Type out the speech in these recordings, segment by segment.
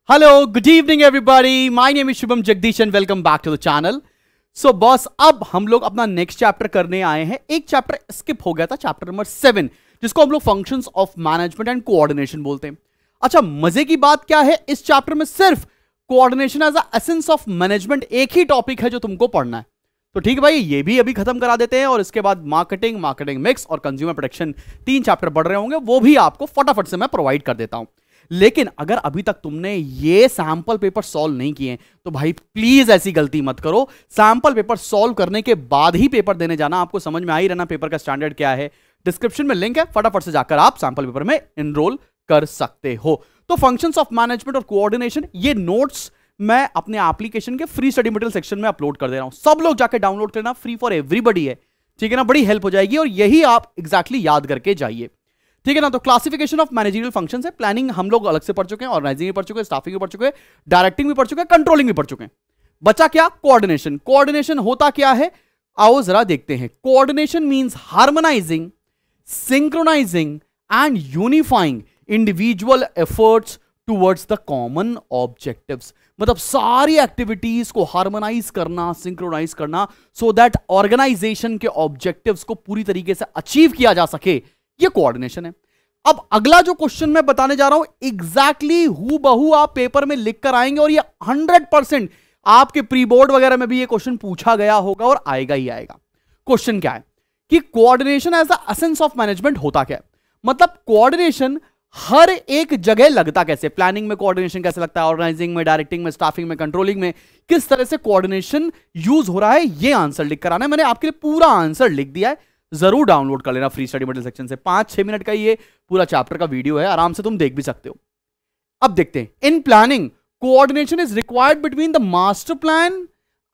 Hello, good evening everybody. My name is Shubham Jagdish and welcome back to the channel. So boss, अब हम लोग अपना next chapter करने आए हैं। एक चैप्टर स्किप हो गया था, चैप्टर नंबर 7, जिसको हम लोग functions of management and coordination बोलते हैं। अच्छा, मजे की बात क्या है, इस चैप्टर में सिर्फ coordination as a essence of management एक ही टॉपिक है जो तुमको पढ़ना है। तो ठीक है भाई, ये भी अभी खत्म करा देते हैं और इसके बाद मार्केटिंग, मार्केटिंग मिक्स और कंज्यूमर प्रोटेक्शन 3 चैप्टर बढ़ रहे होंगे, वो भी आपको फटाफट से मैं प्रोवाइड कर देता हूं। लेकिन अगर अभी तक तुमने ये सैंपल पेपर सॉल्व नहीं किए तो भाई प्लीज ऐसी गलती मत करो। सैंपल पेपर सॉल्व करने के बाद ही पेपर देने जाना। आपको समझ में आ ही रहना पेपर का स्टैंडर्ड क्या है। डिस्क्रिप्शन में लिंक है, फटाफट से जाकर आप सैंपल पेपर में एनरोल कर सकते हो। तो फंक्शंस ऑफ मैनेजमेंट और कोऑर्डिनेशन, ये नोट्स मैं अपने एप्लीकेशन के फ्री स्टडी मटेरियल सेक्शन में अपलोड कर दे रहा हूं। सब लोग जाकर डाउनलोड करना, फ्री फॉर एवरीबॉडी है, ठीक है ना। बड़ी हेल्प हो जाएगी और यही आप एग्जैक्टली याद करके जाइए, ठीक है ना। तो क्लासिफिकेशन ऑफ मैनेजरियल फंक्शंस है। प्लानिंग हम लोग अलग से पढ़ चुके हैं, ऑर्गेनाइजिंग भी पढ़ चुके हैं, स्टाफिंग भी पढ़ चुके हैं, डायरेक्टिंग भी पढ़ चुके हैं, कंट्रोलिंग भी पढ़ चुके हैं। बचा क्या? कोऑर्डिनेशन। कोऑर्डिनेशन होता क्या है, आओ जरा देखते हैं। Coordination means harmonising, synchronising and unifying individual efforts towards the common objectives. मतलब सारी एक्टिविटीज को हार्मोनाइज करना, सिंक्रोनाइज करना, सो दैट ऑर्गेनाइजेशन के ऑब्जेक्टिव्स को पूरी तरीके से अचीव किया जा सके, ये कोऑर्डिनेशन है। अब अगला जो क्वेश्चन मैं बताने जा रहा हूं, एग्जैक्टली हू बहू आप पेपर में लिख कर आएंगे और ये 100% आपके प्री बोर्ड वगैरह में भी ये क्वेश्चन पूछा गया होगा और आएगा ही आएगा। क्वेश्चन क्या है कि coordination as a essence of management होता क्या है। मतलब कोऑर्डिनेशन हर एक जगह लगता कैसे, प्लानिंग में कोऑर्डिनेशन कैसे लगता है, ऑर्गेनाइजिंग में, डायरेक्टिंग में, स्टाफिंग में, कंट्रोलिंग में, किस तरह से कोऑर्डिनेशन यूज हो रहा है, ये आंसर लिख कर आना है। मैंने आपके लिए पूरा आंसर लिख दिया है, जरूर डाउनलोड कर लेना फ्री स्टडी मटेरियल सेक्शन से। 5-6 मिनट का ये पूरा चैप्टर का वीडियो है, आराम से तुम देख भी सकते हो। अब देखते हैं, in planning coordination is required between the master plan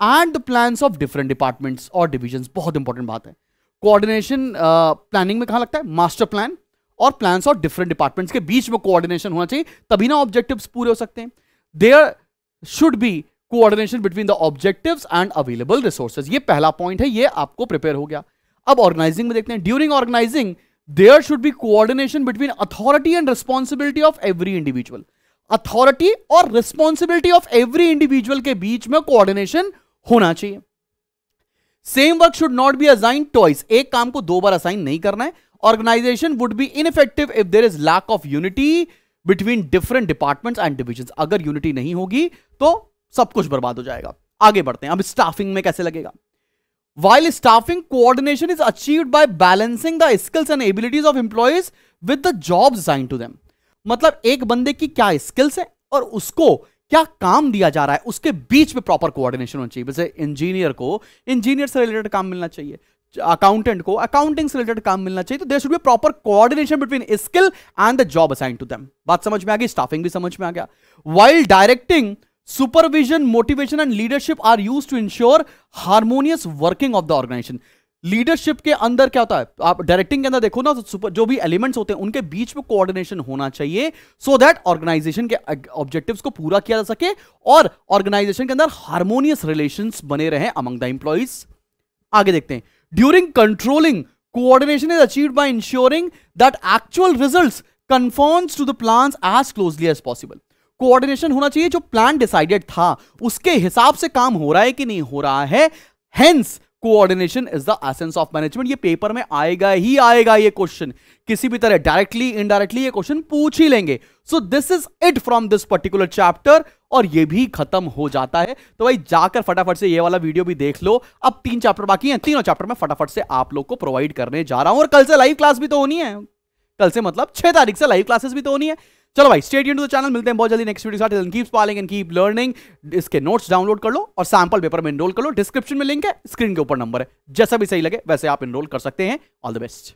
and the plans of different departments और डिविजन्स। बहुत इंपॉर्टेंट बात है। कोऑर्डिनेशन प्लानिंग में कहां लगता है? मास्टर प्लान और प्लान्स और डिफरेंट डिपार्टमेंट्स के बीच में कोऑर्डिनेशन होना चाहिए, तभी ना ऑब्जेक्टिव्स पूरे हो सकते हैं। There should be coordination between the objectives and available resources. ये पहला पॉइंट है, ये आपको प्रिपेयर हो गया। अब ऑर्गेनाइजिंग में देखते हैं। During organising there should be coordination between authority and responsibility of every individual. Authority और रिस्पॉन्सिबिलिटी ऑफ एवरी इंडिविजुअल के बीच में कोऑर्डिनेशन होना चाहिए। Same work should not be assigned twice. एक काम को 2 बार असाइन नहीं करना है। Organisation would be ineffective if there is lack of unity between different departments and divisions. अगर यूनिटी नहीं होगी तो सब कुछ बर्बाद हो जाएगा। आगे बढ़ते हैं। अब स्टाफिंग में कैसे लगेगा? While staffing, coordination is achieved by balancing the skills and abilities of employees with the jobs assigned to them. मतलब एक बंदे की क्या स्किल्स है और उसको क्या काम दिया जा रहा है, उसके बीच में प्रॉपर कोऑर्डिनेशन होना चाहिए। जैसे इंजीनियर को इंजीनियर से रिलेटेड काम मिलना चाहिए, अकाउंटेंट को अकाउंटिंग से रिलेटेड काम मिलना चाहिए। तो there should be proper coordination between skill and the job assigned to them. बात समझ में आ गई? स्टाफिंग भी समझ में आ गया। While directing, supervision, motivation and leadership are used to ensure harmonious working of the organization. Leadership के अंदर क्या होता है, आप डायरेक्टिंग के अंदर देखो ना, तो जो भी एलिमेंट्स होते हैं उनके बीच में कोऑर्डिनेशन होना चाहिए, सो दैट ऑर्गेनाइजेशन के ऑब्जेक्टिव्स को पूरा किया जा सके और ऑर्गेनाइजेशन के अंदर हार्मोनियस रिलेशंस बने रहे अमंग द एम्प्लॉइज। आगे देखते हैं। During controlling, coordination is achieved by ensuring that actual results conforms to the plans as closely as possible. Coordination होना चाहिए, जो प्लान डिसाइडेड था उसके हिसाब से काम हो रहा है कि नहीं हो रहा है। Hence coordination is the essence of management. ये पेपर में आएगा ही आएगा ये क्वेश्चन, किसी भी तरह डायरेक्टली इनडायरेक्टली ये क्वेश्चन पूछ ही लेंगे। So this is it from this particular chapter और ये भी खत्म हो जाता है। तो भाई जाकर फटाफट से ये वाला वीडियो भी देख लो। अब 3 चैप्टर बाकी हैं, तीनों चैप्टर में फटाफट से आप लोग को प्रोवाइड करने जा रहा हूं और कल से लाइव क्लास भी तो होनी है। कल से मतलब 6 तारीख से लाइव क्लासेस भी तो होनी है। चलो भाई, stay tuned to the channel, मिलते हैं बहुत जल्दी नेक्स्ट वीडियो के साथ। Keep smiling and keep learning. इसके नोट्स डाउनलोड कर लो और सैंपल पेपर में एनरोल कर लो। डिस्क्रिप्शन में लिंक है, स्क्रीन के ऊपर नंबर है। जैसा भी सही लगे वैसे आप एनरोल कर सकते हैं। All the best.